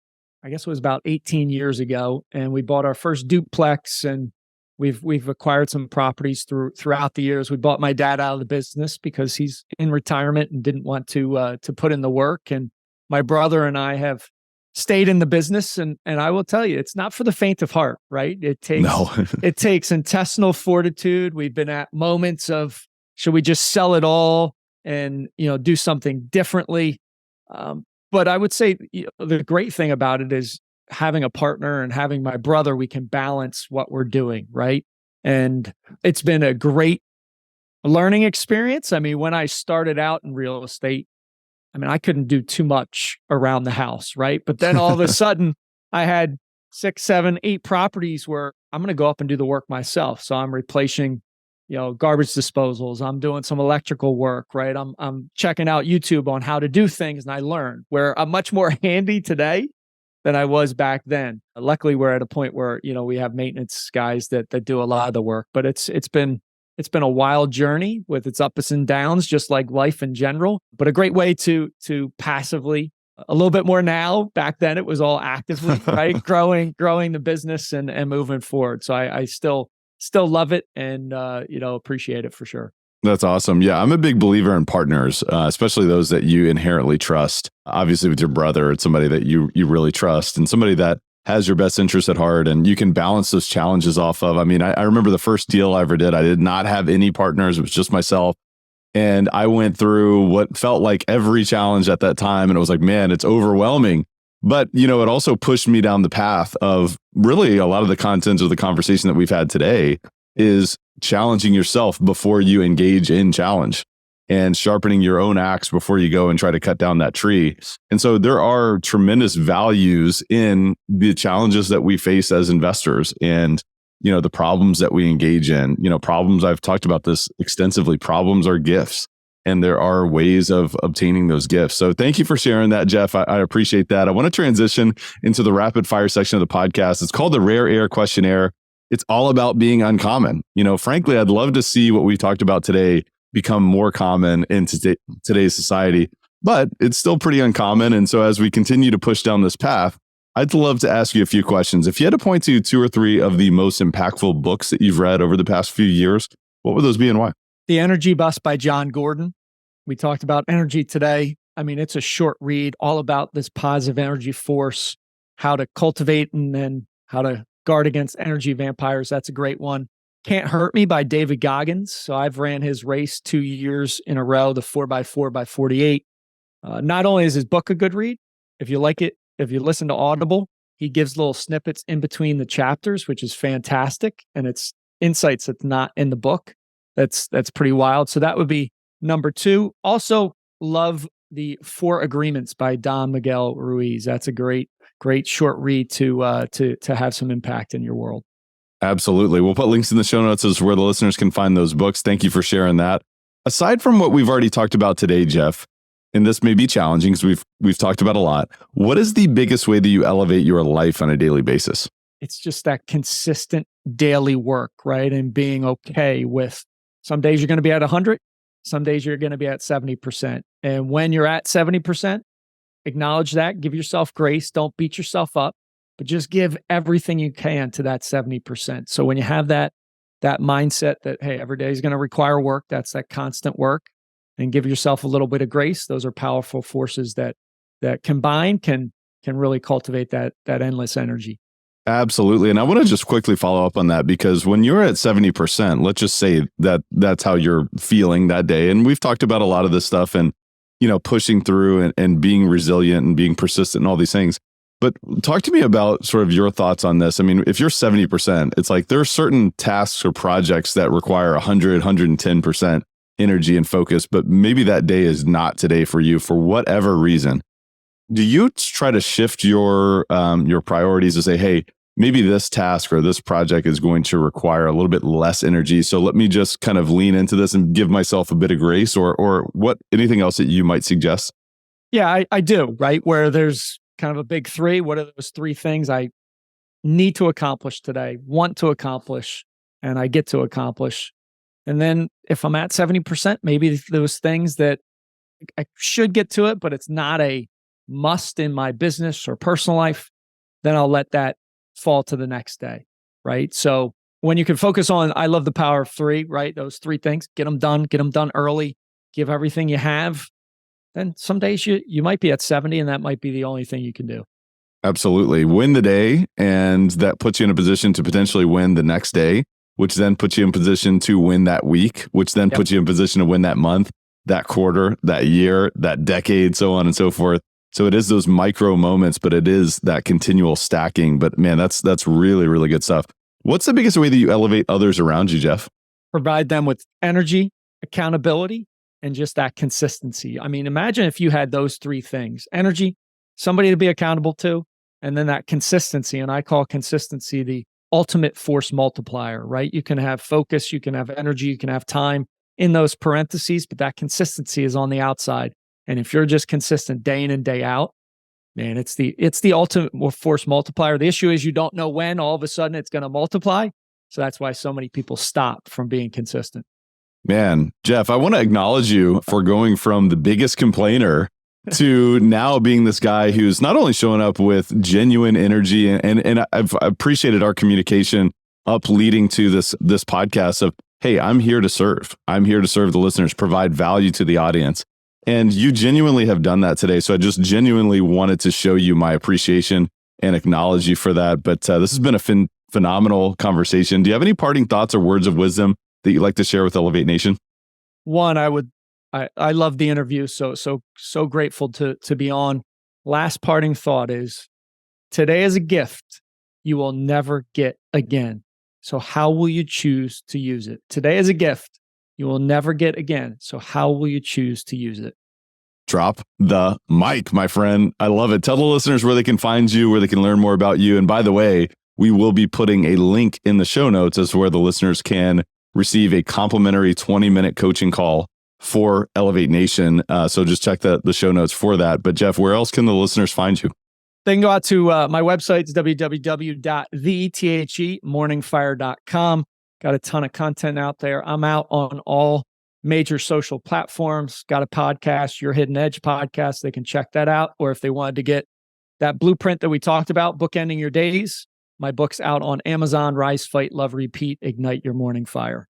I guess it was about 18 years ago, and we bought our first duplex, and we've acquired some properties throughout the years. We bought my dad out of the business because he's in retirement and didn't want to put in the work. And my brother and I have stayed in the business, and I will tell you, it's not for the faint of heart, right? It takes intestinal fortitude. We've been at moments of, should we just sell it all and do something differently? But I would say the great thing about it is having a partner and having my brother, we can balance what we're doing, right? And it's been a great learning experience. I mean, when I started out in real estate, I couldn't do too much around the house, right? But then all of a sudden, I had 6, 7, 8 properties where I'm going to go up and do the work myself. So I'm replacing garbage disposals. I'm doing some electrical work, right? I'm checking out YouTube on how to do things, and I learned where I'm much more handy today than I was back then. Luckily, we're at a point where, we have maintenance guys that do a lot of the work, but it's been It's been a wild journey with its ups and downs, just like life in general, but a great way to passively, a little bit more now. Back then it was all actively, right? growing the business and moving forward. So I still love it and appreciate it for sure. That's awesome. Yeah, I'm a big believer in partners, especially those that you inherently trust. Obviously, with your brother, it's somebody that you really trust and somebody that has your best interest at heart, and you can balance those challenges off of. I mean, I remember the first deal I ever did. I did not have any partners. It was just myself. And I went through what felt like every challenge at that time. And it was like, man, it's overwhelming. But, it also pushed me down the path of really a lot of the content of the conversation that we've had today is challenging yourself before you engage in challenge and sharpening your own axe before you go and try to cut down that tree. And so there are tremendous values in the challenges that we face as investors and, the problems that we engage in. Problems, I've talked about this extensively. Problems are gifts, and there are ways of obtaining those gifts. So thank you for sharing that, Jeff. I appreciate that. I want to transition into the rapid fire section of the podcast. It's called the Rare Air Questionnaire. It's all about being uncommon. Frankly, I'd love to see what we talked about today become more common in today's society, but it's still pretty uncommon. And so as we continue to push down this path, I'd love to ask you a few questions. If you had to point to 2 or 3 of the most impactful books that you've read over the past few years, what would those be and why? The Energy Bus by John Gordon. We talked about energy today. I mean, it's a short read all about this positive energy force, how to cultivate and then how to guard against energy vampires. That's a great one. Can't Hurt Me by David Goggins. So I've ran his race 2 years in a row, the 4x4 by 48. Not only is his book a good read, if you like it, if you listen to Audible, he gives little snippets in between the chapters, which is fantastic. And it's insights that's not in the book. That's pretty wild. So that would be number 2. Also love the 4 Agreements by Don Miguel Ruiz. That's a great short read to have some impact in your world. Absolutely. We'll put links in the show notes as where the listeners can find those books. Thank you for sharing that. Aside from what we've already talked about today, Jeff, and this may be challenging because we've talked about a lot, what is the biggest way that you elevate your life on a daily basis? It's just that consistent daily work, right? And being okay with some days you're going to be at 100, some days you're going to be at 70%. And when you're at 70%, acknowledge that, give yourself grace, don't beat yourself up, but just give everything you can to that 70%. So when you have that mindset that, hey, every day is going to require work, that's that constant work, and give yourself a little bit of grace, those are powerful forces that combined can really cultivate that endless energy. Absolutely. And I want to just quickly follow up on that, because when you're at 70%, let's just say that that's how you're feeling that day. And we've talked about a lot of this stuff and, pushing through and being resilient and being persistent and all these things. But talk to me about sort of your thoughts on this. I mean, if you're 70%, it's like there are certain tasks or projects that require 100, 110% energy and focus, but maybe that day is not today for you for whatever reason. Do you try to shift your priorities to say, hey, maybe this task or this project is going to require a little bit less energy, so let me just kind of lean into this and give myself a bit of grace, or what? Anything else that you might suggest? Yeah, I do, right? Where there's kind of a big 3. What are those 3 things I need to accomplish today, want to accomplish, and I get to accomplish? And then if I'm at 70%, maybe those things that I should get to it, but it's not a must in my business or personal life, then I'll let that fall to the next day, right? So when you can focus on, I love the power of 3, right? Those 3 things, get them done early, give everything you have. Then some days you might be at 70 and that might be the only thing you can do. Absolutely. Win the day, and that puts you in a position to potentially win the next day, which then puts you in position to win that week, which then puts you in position to win that month, that quarter, that year, that decade, so on and so forth. So it is those micro moments, but it is that continual stacking. But man, that's really, really good stuff. What's the biggest way that you elevate others around you, Jeff? Provide them with energy, accountability, and just that consistency. I mean, imagine if you had those 3 things: energy, somebody to be accountable to, and then that consistency. And I call consistency the ultimate force multiplier, right? You can have focus, you can have energy, you can have time in those parentheses, but that consistency is on the outside. And if you're just consistent day in and day out, man, it's the ultimate force multiplier. The issue is you don't know when all of a sudden it's going to multiply. So that's why so many people stop from being consistent. Man, Jeff, I want to acknowledge you for going from the biggest complainer to now being this guy who's not only showing up with genuine energy, and I've appreciated our communication up leading to this podcast of, hey, I'm here to serve. I'm here to serve the listeners, provide value to the audience. And you genuinely have done that today. So I just genuinely wanted to show you my appreciation and acknowledge you for that. But this has been a phenomenal conversation. Do you have any parting thoughts or words of wisdom that you'd like to share with Elevate Nation? One, I love the interview. So grateful to be on. Last parting thought is, today is a gift you will never get again. So how will you choose to use it? Today is a gift you will never get again. So how will you choose to use it? Drop the mic, my friend. I love it. Tell the listeners where they can find you, where they can learn more about you. And by the way, we will be putting a link in the show notes as to where the listeners can receive a complimentary 20-minute coaching call for Elevate Nation. So just check the show notes for that. But Jeff, where else can the listeners find you? They can go out to my website. It's www.thetechemorningfire.com. Got a ton of content out there. I'm out on all major social platforms. Got a podcast, Your Hidden Edge podcast. They can check that out. Or if they wanted to get that blueprint that we talked about, Bookending Your Days, my book's out on Amazon, Rise, Fight, Love, Repeat, Ignite Your Morning Fire.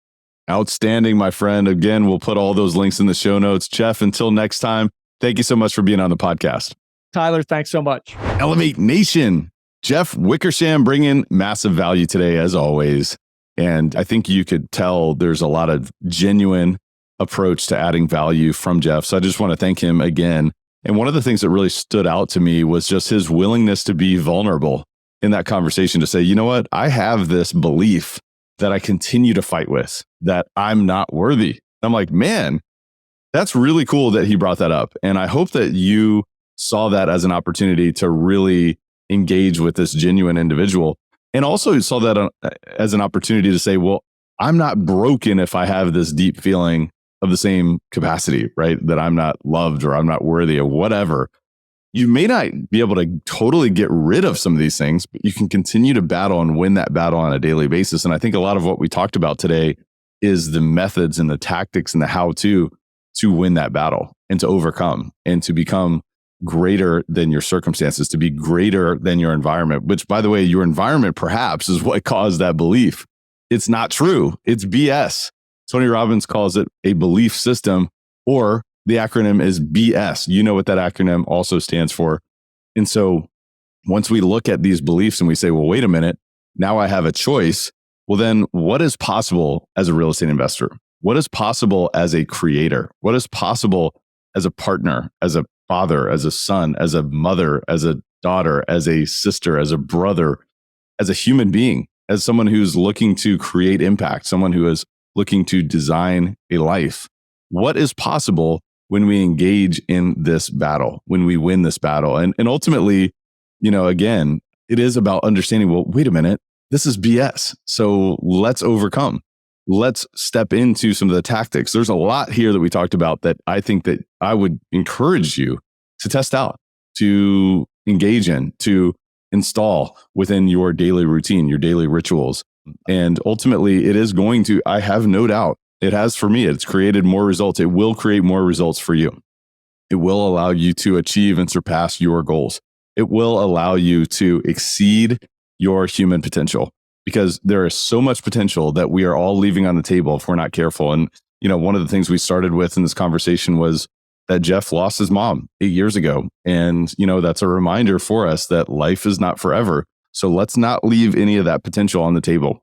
Outstanding, my friend. Again, we'll put all those links in the show notes. Jeff, until next time, thank you so much for being on the podcast. Tyler, thanks so much. Elevate Nation. Jeff Wickersham bringing massive value today, as always. And I think you could tell there's a lot of genuine approach to adding value from Jeff. So I just want to thank him again. And one of the things that really stood out to me was just his willingness to be vulnerable in that conversation, to say, you know what, I have this belief that I continue to fight with, that I'm not worthy. I'm like, man, that's really cool that he brought that up. And I hope that you saw that as an opportunity to really engage with this genuine individual. And also saw that as an opportunity to say, well, I'm not broken if I have this deep feeling of the same capacity, right? That I'm not loved or I'm not worthy or whatever. You may not be able to totally get rid of some of these things, but you can continue to battle and win that battle on a daily basis. And I think a lot of what we talked about today is the methods and the tactics and the how-to win that battle and to overcome and to become greater than your circumstances, to be greater than your environment, which, by the way, your environment perhaps is what caused that belief. It's not true. It's BS. Tony Robbins calls it a belief system, or the acronym is BS. You know what that acronym also stands for. And so once we look at these beliefs and we say, well, wait a minute, now I have a choice. Well, then what is possible as a real estate investor? What is possible as a creator? What is possible as a partner, as a father, as a son, as a mother, as a daughter, as a sister, as a brother, as a human being, as someone who's looking to create impact, someone who is looking to design a life? What is possible when we engage in this battle, when we win this battle? And ultimately, again, it is about understanding, well, wait a minute, this is BS. So let's overcome. Let's step into some of the tactics. There's a lot here that we talked about that I think that I would encourage you to test out, to engage in, to install within your daily routine, your daily rituals. And ultimately, it is going to, I have no doubt, it has for me, it's created more results. It will create more results for you. It will allow you to achieve and surpass your goals. It will allow you to exceed your human potential, because there is so much potential that we are all leaving on the table if we're not careful. And, one of the things we started with in this conversation was that Jeff lost his mom 8 years ago. And, that's a reminder for us that life is not forever. So let's not leave any of that potential on the table.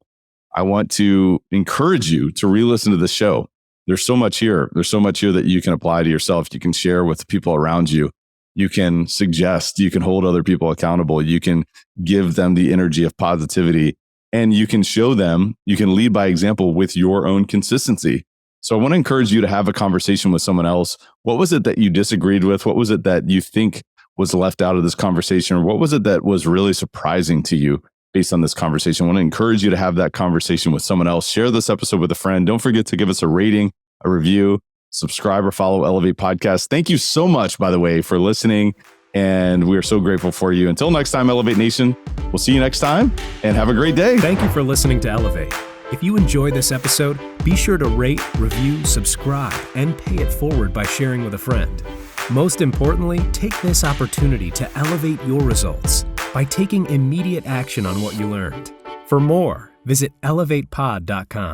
I want to encourage you to re-listen to the show. There's so much here. There's so much here that you can apply to yourself. You can share with the people around you. You can suggest, you can hold other people accountable. You can give them the energy of positivity, and you can show them, you can lead by example with your own consistency. So I want to encourage you to have a conversation with someone else. What was it that you disagreed with? What was it that you think was left out of this conversation? Or what was it that was really surprising to you based on this conversation? I want to encourage you to have that conversation with someone else. Share this episode with a friend. Don't forget to give us a rating, a review, subscribe or follow Elevate Podcast. Thank you so much, by the way, for listening. And we are so grateful for you. Until next time, Elevate Nation, we'll see you next time and have a great day. Thank you for listening to Elevate. If you enjoy this episode, be sure to rate, review, subscribe, and pay it forward by sharing with a friend. Most importantly, take this opportunity to elevate your results by taking immediate action on what you learned. For more, visit elevatepod.com.